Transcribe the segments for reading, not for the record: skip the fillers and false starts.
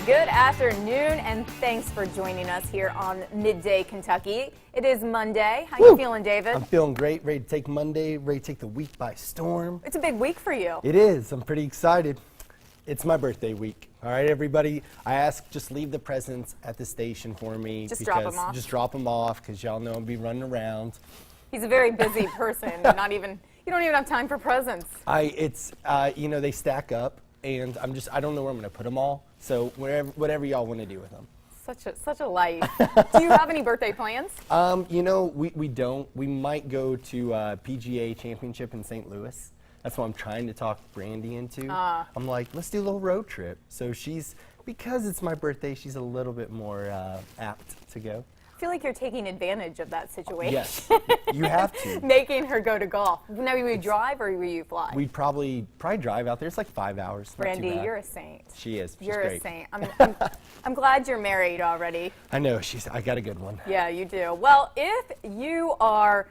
Good afternoon, and thanks for joining us here on Midday Kentucky. It is Monday. How you feeling, David? I'm feeling great, ready to take Monday, ready to take the week by storm. It's a big week for you. It is. I'm pretty excited. It's my birthday week. All right, everybody. I ask just leave the presents at the station for me. Just drop them off. Just drop them off, because y'all know I'll be running around. He's a very busy person. You don't even have time for presents. They stack up, and I don't know where I'm going to put them all. So whatever y'all want to do with them. Such a life. Do you have any birthday plans? We don't. We might go to PGA Championship in St. Louis. That's what I'm trying to talk Brandy into. I'm like, let's do a little road trip. So because it's my birthday, she's a little bit more apt to go. I feel like you're taking advantage of that situation. Yes, you have to. Making her go to golf. Now, will you drive or will you fly? We'd probably drive out there. It's like 5 hours. Brandy, you're a saint. She is. She's You're great. a saint. I'm glad you're married already. I know. I got a good one. Yeah, you do. Well, if you are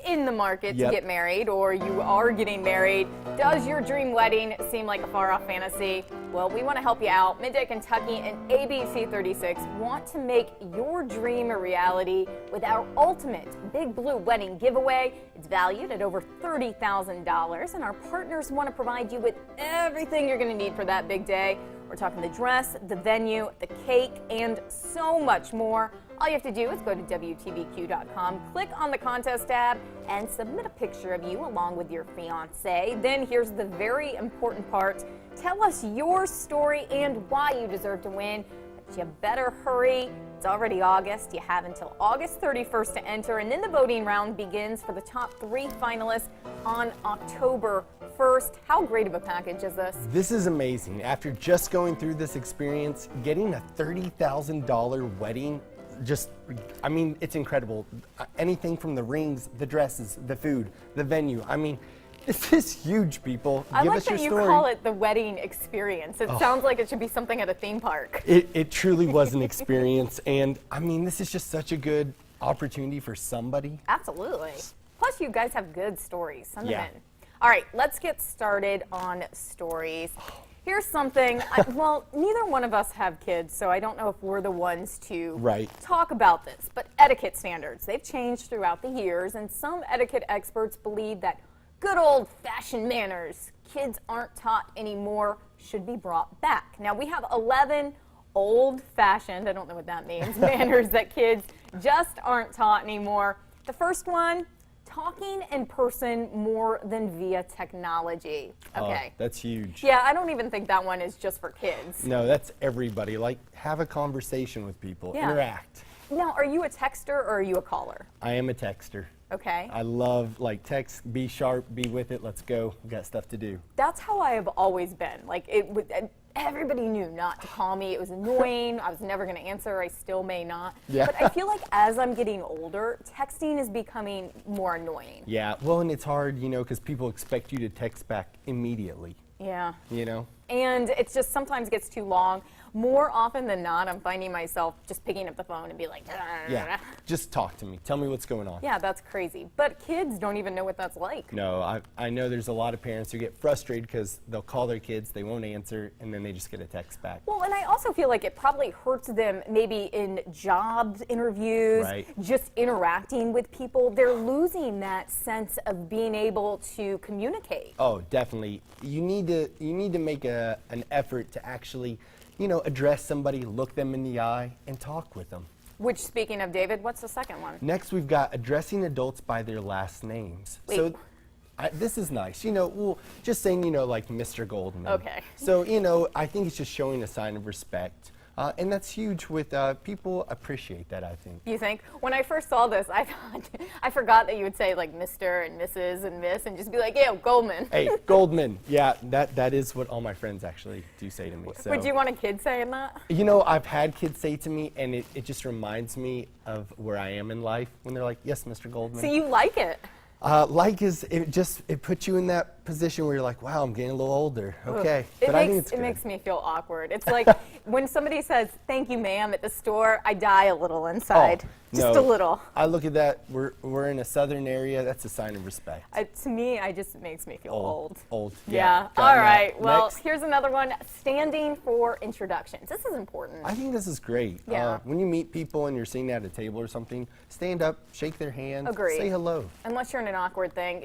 in the market to Yep. get married, or you are getting married, does your dream wedding seem like a far-off fantasy? Well, we want to help you out. Midday Kentucky and ABC 36 want to make your dream a reality with our ultimate Big Blue Wedding giveaway. It's valued at over $30,000, and our partners want to provide you with everything you're going to need for that big day. We're talking the dress, the venue, the cake, and so much more. All you have to do is go to WTVQ.com, click on the contest tab, and submit a picture of you along with your fiance. Then here's the very important part. Tell us your story and why you deserve to win. But you better hurry. It's already August. You have until August 31st to enter, and then the voting round begins for the top 3 finalists on October 1st. How great of a package is this? This is amazing. After just going through this experience, getting a $30,000 wedding, it's incredible. Anything from the rings, the dresses, the food, the venue. This is huge, people. I Give like us your that you story. call it the wedding experience. It sounds like it should be something at a theme park. It truly was an experience, and this is just such a good opportunity for somebody. Absolutely. Plus, you guys have good stories. Send them Yeah. in. All right, let's get started on stories. Here's something, neither one of us have kids, so I don't know if we're the ones to talk about this, but etiquette standards, they've changed throughout the years, and some etiquette experts believe that good old-fashioned manners kids aren't taught anymore should be brought back. Now, we have 11 old-fashioned, I don't know what that means, manners that kids just aren't taught anymore. The first one, talking in person more than via technology. Okay. Oh, that's huge. Yeah, I don't even think that one is just for kids. No, that's everybody. Have a conversation with people. Yeah. Interact. Now, are you a texter or are you a caller? I am a texter. Okay. I love text, be sharp, be with it, let's go. We've got stuff to do. That's how I have always been. Everybody knew not to call me. It was annoying. I was never going to answer. I still may not. Yeah. But I feel like as I'm getting older, texting is becoming more annoying. Yeah, well, and it's hard, because people expect you to text back immediately. Yeah. And it just sometimes gets too long. More often than not, I'm finding myself just picking up the phone and be like, yeah, just talk to me. Tell me what's going on. Yeah, that's crazy. But kids don't even know what that's like. No, I know there's a lot of parents who get frustrated because they'll call their kids, they won't answer, and then they just get a text back. Well, and I also feel like it probably hurts them maybe in job interviews, just interacting with people. They're losing that sense of being able to communicate. Oh, definitely. You need to make an effort to actually address somebody, look them in the eye, and talk with them. Which, speaking of David, what's the second one? Next, we've got addressing adults by their last names. Wait. So, this is nice. Just saying, like Mr. Goldman. Okay. So, I think it's just showing a sign of respect. And that's huge with people appreciate that, I think. You think? When I first saw this, I forgot that you would say Mr. and Mrs. and Miss and just be like, yeah, Goldman. Hey, Goldman. Yeah, that is what all my friends actually do say to me. So. Would you want a kid saying that? I've had kids say to me, and it just reminds me of where I am in life when they're like, yes, Mr. Goldman. So you like it? Like is it puts you in that position where you're like, wow, I'm getting a little older. Okay, but I think it's good. It makes me feel awkward. It's like when somebody says "thank you, ma'am" at the store, I die a little inside, just a little. I look at that. We're in a southern area. That's a sign of respect. To me, it just makes me feel old. Old. Yeah. All right. Well, here's another one: standing for introductions. This is important. I think this is great. Yeah. When you meet people and you're sitting at a table or something, stand up, shake their hand, Agreed. say hello. Unless you're in an awkward thing.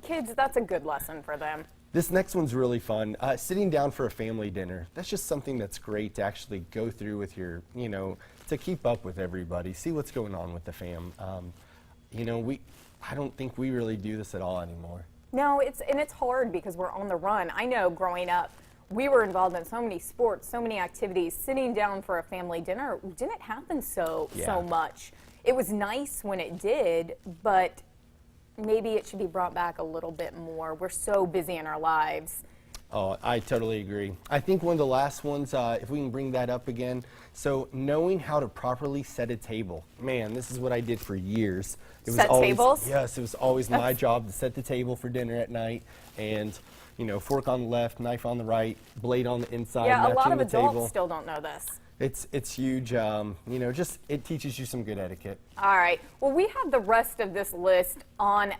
Kids, that's a good lesson for them. This next one's really fun. Sitting down for a family dinner. That's just something that's great to actually go through with your, to keep up with everybody, see what's going on with the fam. I don't think we really do this at all anymore. No, it's hard because we're on the run. I know growing up, we were involved in so many sports, so many activities. Sitting down for a family dinner didn't happen so much. It was nice when it did, but maybe it should be brought back a little bit more. We're so busy in our lives. Oh, I totally agree. I think one of the last ones, if we can bring that up again, so knowing how to properly set a table. Man, this is what I did for years. Set tables? Yes, it was always my job to set the table for dinner at night, and fork on the left, knife on the right, blade on the inside, yeah, a lot of the adults table. still don't know this. It's huge. Just it teaches you some good etiquette. All right. Well, we have the rest of this list on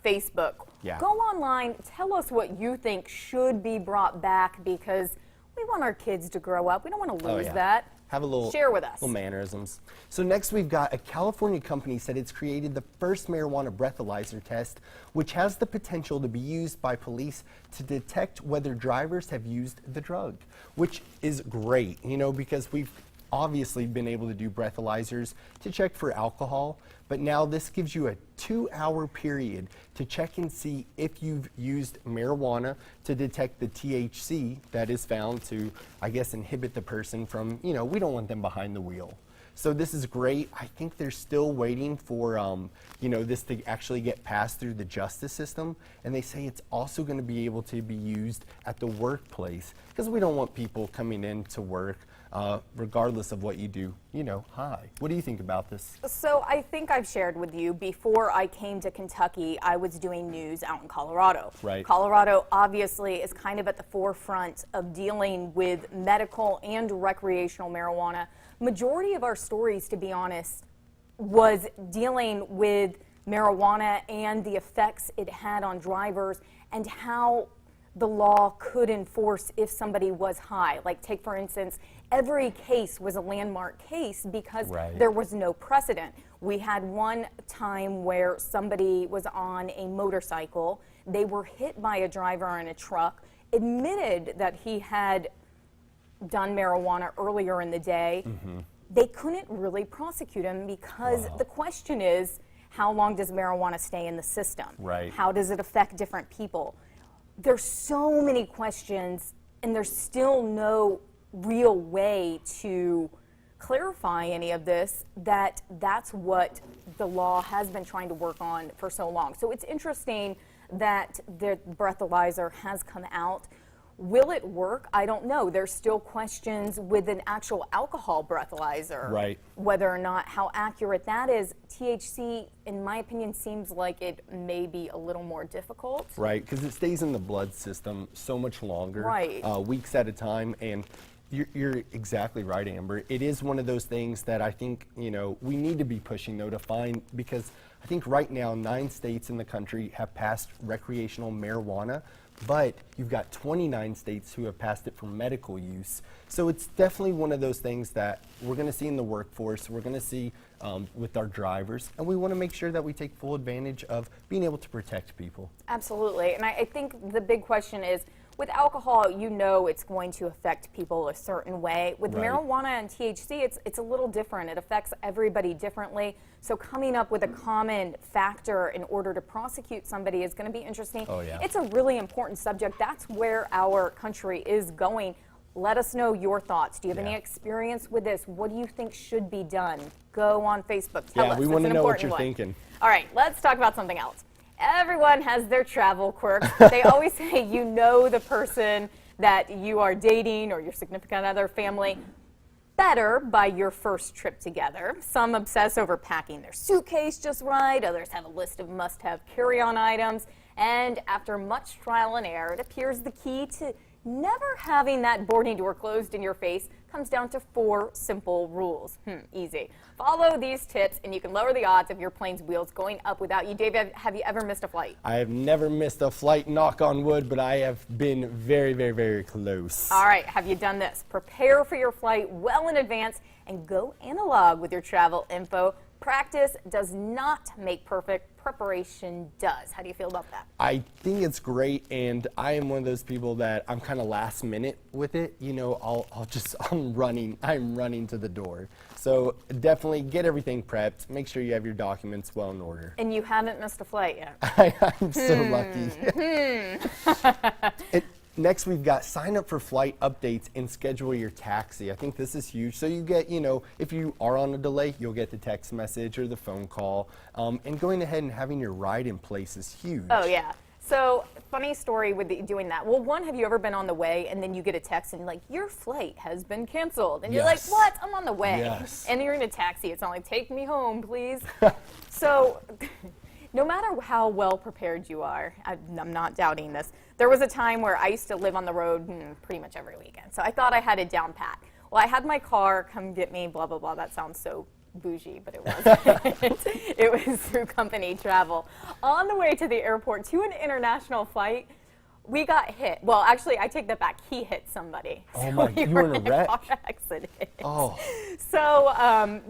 Facebook. Yeah. Go online. Tell us what you think should be brought back because we want our kids to grow up. We don't want to lose that. Have a little share with us. Little mannerisms. So next we've got a California company said it's created the first marijuana breathalyzer test, which has the potential to be used by police to detect whether drivers have used the drug, which is great, because we've obviously been able to do breathalyzers to check for alcohol, but now this gives you a 2-hour period to check and see if you've used marijuana to detect the THC that is found to, I guess, inhibit the person from, we don't want them behind the wheel. So this is great. I think they're still waiting for, this to actually get passed through the justice system. And they say it's also going to be able to be used at the workplace because we don't want people coming in to work, regardless of what you do, high. What do you think about this? So I think I've shared with you before I came to Kentucky, I was doing news out in Colorado. Right. Colorado obviously is kind of at the forefront of dealing with medical and recreational marijuana. Majority of our stories, to be honest, was dealing with marijuana and the effects it had on drivers and how the law could enforce if somebody was high. Like take, for instance, every case was a landmark case because there was no precedent. We had one time where somebody was on a motorcycle, they were hit by a driver in a truck, admitted that he had done marijuana earlier in the day. They couldn't really prosecute him because the question is, how long does marijuana stay in the system? How does it affect different people? There's so many questions and there's still no real way to clarify any of this. That's what the law has been trying to work on for so long. So it's interesting that the breathalyzer has come out. Will it work? I don't know. There's still questions with an actual alcohol breathalyzer. Whether or not how accurate that is. THC, in my opinion, seems like it may be a little more difficult. Because it stays in the blood system so much longer. Weeks at a time. And you're exactly right, Amber. It is one of those things that I think, we need to be pushing, though, to find, because I think right now 9 states in the country have passed recreational marijuana, but you've got 29 states who have passed it for medical use. So it's definitely one of those things that we're going to see in the workforce, we're going to see with our drivers, and we want to make sure that we take full advantage of being able to protect people. Absolutely, and I think the big question is, with alcohol, it's going to affect people a certain way. With marijuana and THC, it's a little different. It affects everybody differently. So coming up with a common factor in order to prosecute somebody is going to be interesting. It's a really important subject. That's where our country is going. Let us know your thoughts. Do you have any experience with this? What do you think should be done? Go on Facebook. Tell us. We want to know what you're one. thinking. All right, let's talk about something else. Everyone has their travel quirks. They always say the person that you are dating or your significant other, family. better by your first trip together. Some obsess over packing their suitcase just right, others have a list of must-have carry-on items, and after much trial and error, it appears the key to never having that boarding door closed in your face comes down to 4 simple rules. Easy. Follow these tips and you can lower the odds of your plane's wheels going up without you. Dave, have you ever missed a flight? I have never missed a flight, knock on wood, but I have been very, very, very close. All right, have you done this? Prepare for your flight well in advance and go analog with your travel info. Practice does not make perfect, preparation does. How do you feel about that? I think it's great, and I am one of those people that I'm kind of last minute with it. You know, I'm running to the door. So definitely get everything prepped. Make sure you have your documents well in order. And you haven't missed a flight yet. I'm so lucky. Next, we've got sign up for flight updates and schedule your taxi. I think this is huge. So you get, you know, if you are on a delay, you'll get the text message or the phone call. And going ahead and having your ride in place is huge. Oh, yeah. So, funny story with doing that. Well, one, have you ever been on the way and then you get a text and like, your flight has been canceled? And you're like, what? I'm on the way. Yes. And you're in a taxi. It's not like, take me home, please. So, no matter how well prepared you are, I'm not doubting this, there was a time where I used to live on the road pretty much every weekend. So I thought I had it down pat. Well, I had my car come get me, blah, blah, blah. That sounds so bougie, but it wasn't. It was through company travel. On the way to the airport to an international flight, we got hit. Well, actually, I take that back. He hit somebody. Oh my, you were in a wreck? Car accident. Oh. So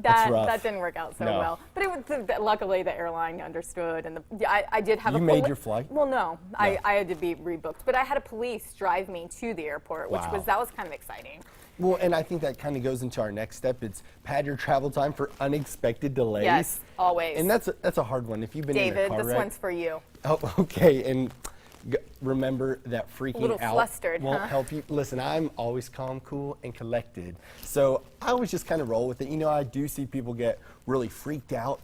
that didn't work out so well. But it was, luckily the airline understood, and I did have You made your flight? Well, no. I had to be rebooked. But I had a police drive me to the airport, which was kind of exciting. Well, and I think that kind of goes into our next step. It's pad your travel time for unexpected delays. Yes, always. And that's a hard one. If you've been in a car David, this wreck, one's for you. Oh, okay. And remember that freaking out flustered, won't help you. Listen, I'm always calm, cool, and collected. So I always just kind of roll with it. You know, I do see people get really freaked out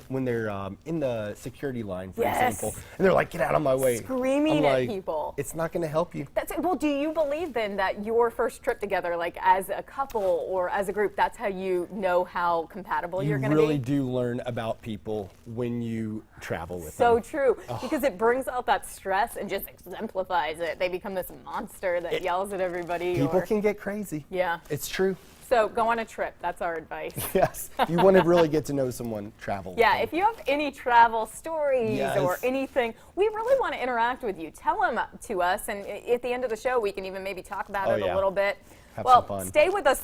when they're in the security line, for example, and they're like, "Get out of my way!" Screaming at people. It's not going to help you. Well, do you believe then that your first trip together, like as a couple or as a group, that's how you know how compatible you're going to be? You really do learn about people when you travel with them. So true, because it brings out that stress and just exemplifies it. They become this monster that yells at everybody. People can get crazy. Yeah. It's true. So go on a trip. That's our advice. Yes. If you want to really get to know someone, travel. Yeah, if you have any travel stories Yes. or anything, we really want to interact with you. Tell them to us, and at the end of the show, we can even maybe talk about it a little bit. Have some fun. Stay with us.